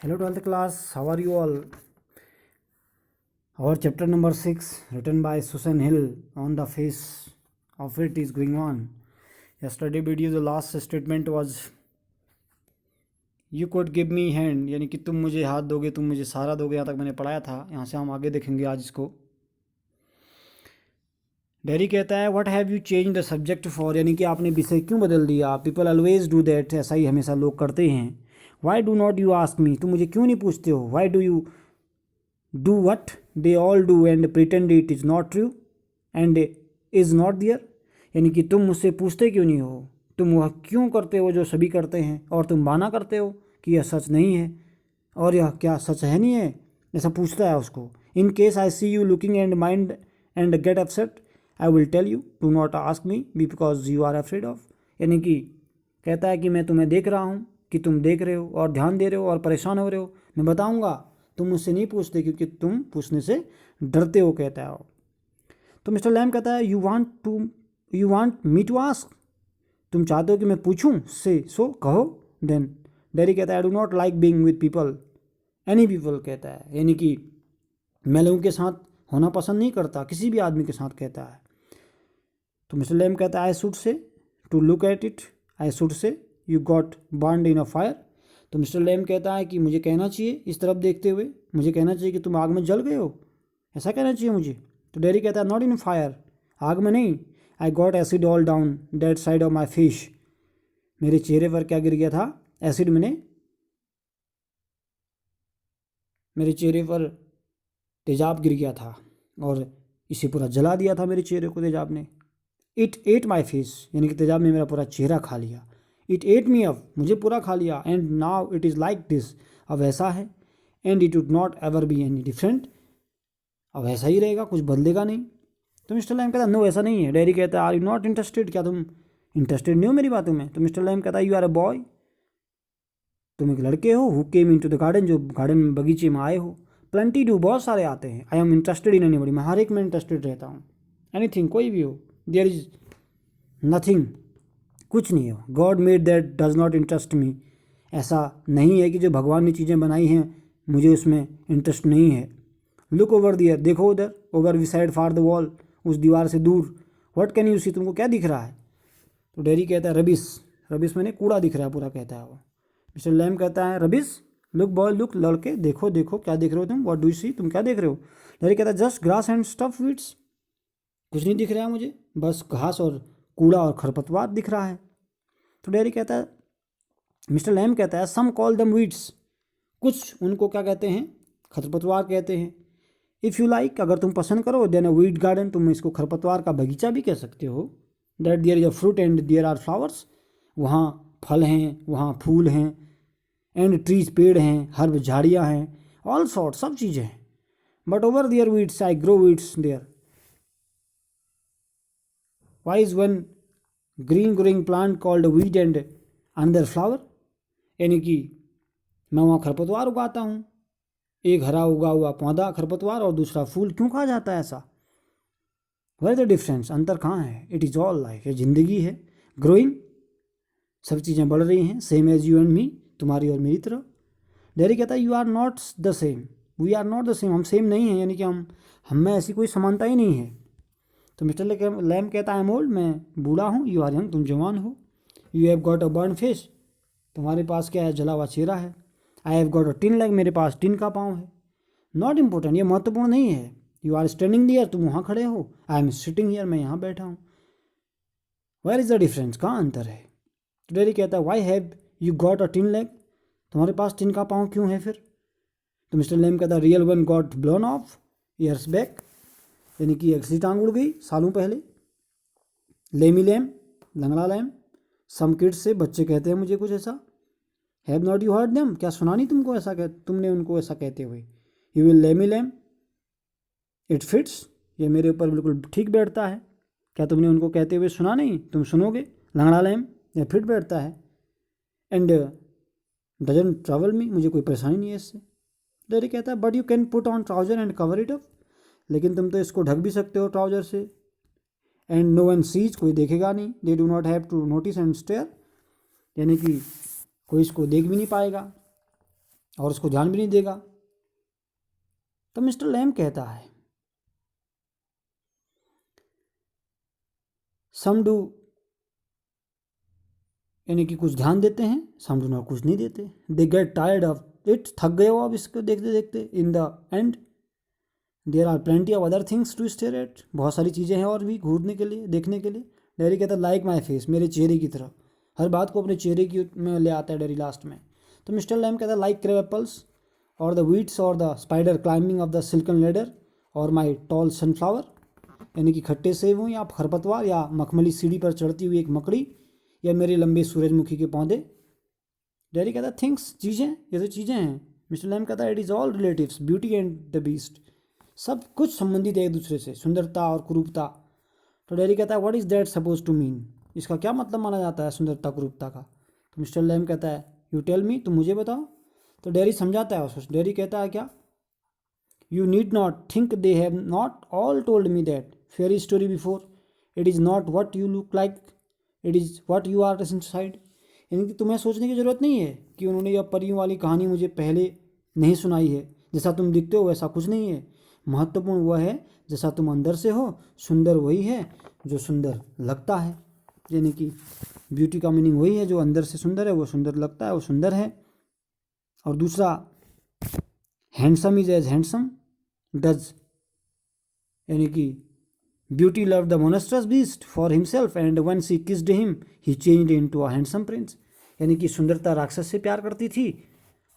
Hello 12th class, how are you all? Our chapter number 6 written by Susan Hill on the face of it is going on. Yesterday video the last statement was you could give me hand, यानी कि तुम मुझे हाथ दोगे, तुम मुझे सहारा दोगे। यहाँ तक मैंने पढ़ाया था। यहाँ से हम आगे देखेंगे आज इसको। डेरी कहता है what have you change the subject for, यानी कि आपने विषय क्यों बदल दिया। पीपल ऑलवेज डू दैट, ऐसा ही हमेशा लोग करते हैं। Why do not you ask me, तुम मुझे क्यों नहीं पूछते हो। Why do you do what they all do and pretend it is not true and is not there, यानी कि तुम मुझसे पूछते क्यों नहीं हो, तुम वह क्यों करते हो जो सभी करते हैं और तुम बहाना करते हो कि यह सच नहीं है और यह क्या सच है नहीं है, ऐसा पूछता है उसको। In case I see you looking and mind and get upset I will tell you do not ask me because you are afraid of, यानी कि कहता है कि मैं तुम्हें देख रहा हूँ कि तुम देख रहे हो और ध्यान दे रहे हो और परेशान हो रहे हो, मैं बताऊँगा, तुम मुझसे नहीं पूछते क्योंकि तुम पूछने से डरते हो, कहता है। तो मिस्टर लैम कहता है you want me to ask, तुम चाहते हो कि मैं पूछूं, से सो कहो देन। डेरी कहता है आई do not like being with people any people, कहता है, यानी कि मैं लोगों के साथ होना पसंद नहीं करता, किसी भी आदमी के साथ, कहता है। तो मिस्टर लैम कहता है I should say to look at it, I should say you got burned in a fire. तो मिस्टर लैम कहता है कि मुझे कहना चाहिए, इस तरफ देखते हुए मुझे कहना चाहिए कि तुम आग में जल गए हो, ऐसा कहना चाहिए मुझे। तो डेरी कहता है नॉट इन फायर, आग में नहीं। I got acid all down that side of my face, मेरे चेहरे पर क्या गिर गया था, एसिड। मेरे चेहरे पर तेजाब गिर गया था और इसे पूरा जला दिया था मेरे चेहरे को तेजाब ने। इट एट माई फेस, यानी कि तेजाब ने मेरा पूरा चेहरा खा लिया। इट एट मी अप, मुझे पूरा खा लिया। And now it is like this, अब ऐसा है। And it would not ever be any different, अब ऐसा ही रहेगा, कुछ बदलेगा नहीं। तो मिस्टर लैम कहता नो ऐसा नहीं है। डेरी कहता है आर यू नॉट इंटरेस्टेड, क्या तुम इंटरेस्टेड नहीं हो मेरी बातों में। तो मिस्टर लैम कहता है यू आर अ बॉय, तुम एक लड़के हो, who came into the garden, जो गार्डन में बगीचे में आए हो। प्लेंटी डू, बहुत सारे आते हैं। I am interested in anybody, मैं हर एक में इंटरेस्टेड रहता हूँ। एनीथिंग, कोई भी हो। देयर इज नथिंग, कुछ नहीं हो। God made that does not interest me, ऐसा नहीं है कि जो भगवान ने चीज़ें बनाई हैं मुझे उसमें इंटरेस्ट नहीं है। लुक ओवर दियर, देखो उधर, over we side far the wall, उस दीवार से दूर। व्हाट कैन यू सी, तुमको क्या दिख रहा है। तो डेरी कहता है रबिश, रबिश मैंने कूड़ा दिख रहा है पूरा, कहता है वो। मिस्टर लैम कहता है रबिश, लुक बॉय लुक, लड़के देखो देखो, क्या देख रहे हो तुम, व्हाट डू यू सी, तुम क्या देख रहे हो। डेरी कहता है just grass and stuff weeds, कुछ नहीं दिख रहा है मुझे, बस घास और कूड़ा और खरपतवार दिख रहा है। तो डेरी कहता है, मिस्टर लैम कहता है सम कॉल दम वीड्स, कुछ उनको क्या कहते हैं, खरपतवार कहते हैं। इफ़ यू लाइक, अगर तुम पसंद करो, देन अ वीड गार्डन, तुम इसको खरपतवार का बगीचा भी कह सकते हो। That there is a fruit and there are flowers, वहाँ फल हैं, वहाँ फूल हैं। एंड ट्रीज, पेड़ हैं, हर्ब, झाड़ियाँ हैं। ऑल सॉर्ट, सब चीज़ें हैं। But over there weeds I grow weeds there, why is one green growing plant called weed and another flower, यानी कि मैं वहाँ खरपतवार उगाता हूँ, एक हरा उगा हुआ पौधा खरपतवार और दूसरा फूल, क्यों कहा जाता है ऐसा। वेयर द डिफरेंस, अंतर कहाँ है। इट इज़ ऑल लाइफ, ये ज़िंदगी है। ग्रोइंग, सब चीज़ें बढ़ रही हैं। Same as you and me, तुम्हारी और मेरी तरह। डेरी कहता है you are not the same, we are not the same, हम सेम नहीं हैं, यानी कि हम में ऐसी कोई समानता ही नहीं है। तो मिस्टर लैम कहता है आई एम ओल्ड, मैं बूढ़ा हूँ। यू आर यंग, तुम जवान हो। You have got a burn face, तुम्हारे पास क्या है, जला हुआ चेहरा है। I have got a tin leg, मेरे पास टिन का पाँव है। नॉट इम्पोर्टेंट, ये महत्वपूर्ण नहीं है। यू आर स्टैंडिंग दियर, तुम वहाँ खड़े हो। आई एम सिटिंग हियर, मैं यहाँ बैठा हूँ। वेयर इज़ द डिफरेंस, कहाँ अंतर है। तो डेरी कहता है why have you got a tin leg, तुम्हारे पास टिन का पाँव क्यों है फिर। तो मिस्टर लैम कहता है real one got blown of years back, यानी कि असली टांग उड़ गई सालों पहले। लेमी लैम, लंगड़ा लैम। सम किड्स से, बच्चे कहते हैं मुझे कुछ ऐसा। Have not you heard them, क्या सुना नहीं तुमको ऐसा तुमने उनको ऐसा कहते हुए। You will let me Lamb, it fits, ये मेरे ऊपर बिल्कुल ठीक बैठता है। क्या तुमने उनको कहते हुए सुना नहीं, तुम सुनोगे। लंगड़ा लैम, ये फिट बैठता है। एंड डजन ट्रैवल मी, मुझे कोई परेशानी नहीं है इससे। डेरी कहता है but you can put on trouser and cover it up, लेकिन तुम तो इसको ढक भी सकते हो ट्राउजर से। एंड नो वन सीज, कोई देखेगा नहीं। They do not have to notice and stare, यानी कि कोई इसको देख भी नहीं पाएगा और उसको ध्यान भी नहीं देगा। तो मिस्टर लैम कहता है सम डू, यानी कि कुछ ध्यान देते हैं, सम डू नॉट, कुछ नहीं देते। They get tired of it, थक गए हो अब इसको देखते देखते। In the end there are plenty of other things to stare at, बहुत सारी चीज़ें हैं और भी घूरने के लिए, देखने के लिए। डेरी कहता है लाइक माई फेस, मेरे चेहरे की तरह, हर बात को अपने चेहरे की में ले आता है डेरी लास्ट में। तो मिस्टर लैम कहता है लाइक क्रैब एप्पल्स और द वीट्स और the spider climbing of the silken ladder और माई टॉल सनफ्लावर, यानी कि खट्टे सेब हों या खरपतवार या मखमली सीढ़ी पर चढ़ती हुई एक मकड़ी या मेरे लंबे सूरजमुखी के पौधे। डेरी कहता है थिंग्स, चीज़ें, ये तो चीज़ें हैं। मिस्टर लैम कहता है it is all relatives, beauty and the beast, सब कुछ संबंधित है एक दूसरे से, सुंदरता और कुरूपता। तो डेरी कहता है what is that suppose to mean, इसका क्या मतलब माना जाता है सुंदरता कुरूपता का। तो मिस्टर लैम कहता है यू टेल मी, तुम मुझे बताओ। तो डेरी समझाता है उसको। डेरी कहता है क्या, you need not think they have not all told me that fairy story before, it is not what you look like, it is what you are inside, यानी कि तुम्हें सोचने की ज़रूरत नहीं है कि उन्होंने यह परियों वाली कहानी मुझे पहले नहीं सुनाई है। जैसा तुम दिखते हो वैसा कुछ नहीं है, महत्वपूर्ण वह है जैसा तुम अंदर से हो, सुंदर वही है जो सुंदर लगता है। यानी कि ब्यूटी का मीनिंग वही है, जो अंदर से सुंदर है वो सुंदर लगता है, वो सुंदर है। और दूसरा handsome is as handsome does, यानी कि beauty love the monstrous beast for himself and when she kissed him he changed into a handsome prince, यानी कि सुंदरता राक्षस से प्यार करती थी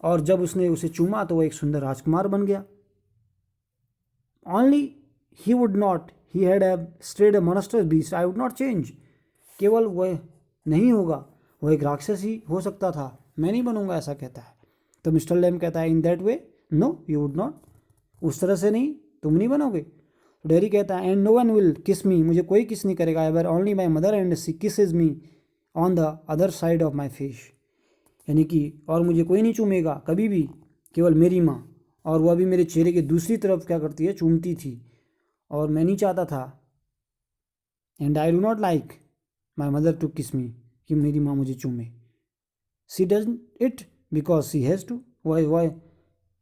और जब उसने उसे चूमा तो वो एक सुंदर राजकुमार बन गया। Only he would not, he had strayed a monstrous beast, I would not change, केवल वह नहीं होगा, वह एक राक्षस ही हो सकता था, मैं नहीं बनूंगा, ऐसा कहता है। तो मिस्टर लैम कहता है in that way no you would not, उस तरह से नहीं, तुम नहीं बनोगे। डेरी कहता है एंड नो वन विल किस मी, मुझे कोई किस नहीं करेगा, ever only my mother and she kisses me on the other side of my face, यानी कि और मुझे कोई नहीं चूमेगा कभी भी, केवल मेरी माँ, और वह भी मेरे चेहरे के दूसरी तरफ क्या करती है, चूमती थी, और मैं नहीं चाहता था। And I do not like my mother to kiss me, कि मेरी माँ मुझे चूमे। She does it because she has to, वह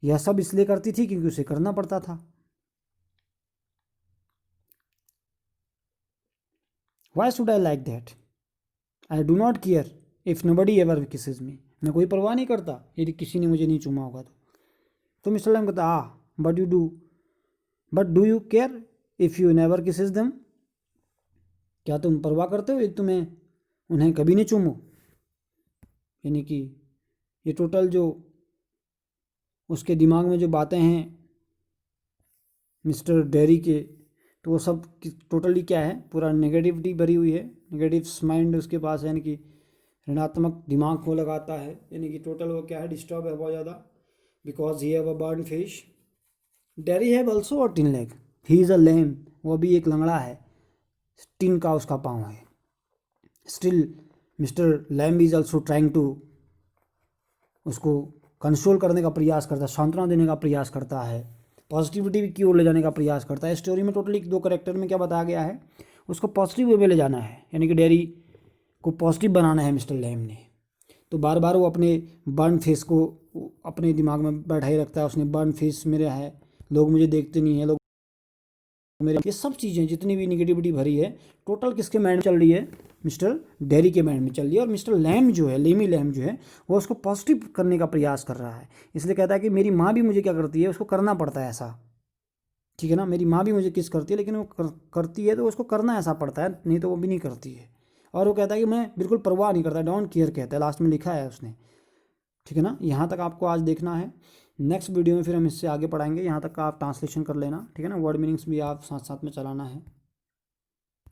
यह सब इसलिए करती थी क्योंकि उसे करना पड़ता था। Why should I like that, I do not care if nobody ever kisses me, मैं कोई परवाह नहीं करता यदि किसी ने मुझे नहीं चूमा होगा तो मिस्टर लैम कहता but do you care if you never kisses them, क्या तुम परवाह करते हो यदि तुम्हें उन्हें कभी नहीं चूमो। यानी कि ये टोटल जो उसके दिमाग में जो बातें हैं मिस्टर डेरी के, तो वो सब टोटली क्या है, पूरा नेगेटिविटी भरी हुई है, नेगेटिव माइंड उसके पास है, यानी कि ऋणात्मक दिमाग को लगाता है, यानी कि टोटल वो क्या है, डिस्टर्ब है बहुत ज़्यादा, because he have a burn face. Derry have also a tin leg, he is a lame, वो भी एक लंगड़ा है, टिन का उसका पाँव है। Still mister Lamb is also trying to, उसको कंसोल करने का प्रयास करता है, सांत्वना देने का प्रयास करता है, पॉजिटिविटी की ओर ले जाने का प्रयास करता है। स्टोरी में टोटली दो करेक्टर में क्या बताया गया है, उसको पॉजिटिव वे में ले जाना है, यानी कि डेरी को पॉजिटिव बनाना है मिस्टर लैम ने। तो बार बार वो अपने बर्न फेस को अपने दिमाग में बैठाए रखता है, उसने बर्न फेस मेरा है, लोग मुझे देखते नहीं हैं, लोग मेरे, ये सब चीज़ें जितनी भी निगेटिविटी भरी है टोटल किसके माइंड में चल रही है, मिस्टर डेरी के माइंड में चल रही है। और मिस्टर लैम जो है, लेमी लैम जो है, वो उसको पॉजिटिव करने का प्रयास कर रहा है, इसलिए कहता है कि मेरी माँ भी मुझे क्या करती है, उसको करना पड़ता है ऐसा, ठीक है ना, मेरी माँ भी मुझे किस करती है, लेकिन वो करती है तो उसको करना ऐसा पड़ता है, नहीं तो वो भी नहीं करती है। और वो कहता है कि मैं बिल्कुल परवाह नहीं करता, डोंट केयर कहता है, लास्ट में लिखा है उसने, ठीक है ना। यहाँ तक आपको आज देखना है, नेक्स्ट वीडियो में फिर हम इससे आगे पढ़ाएंगे, यहाँ तक का आप ट्रांसलेशन कर लेना, ठीक है ना, वर्ड मीनिंग्स भी आप साथ साथ में चलाना है।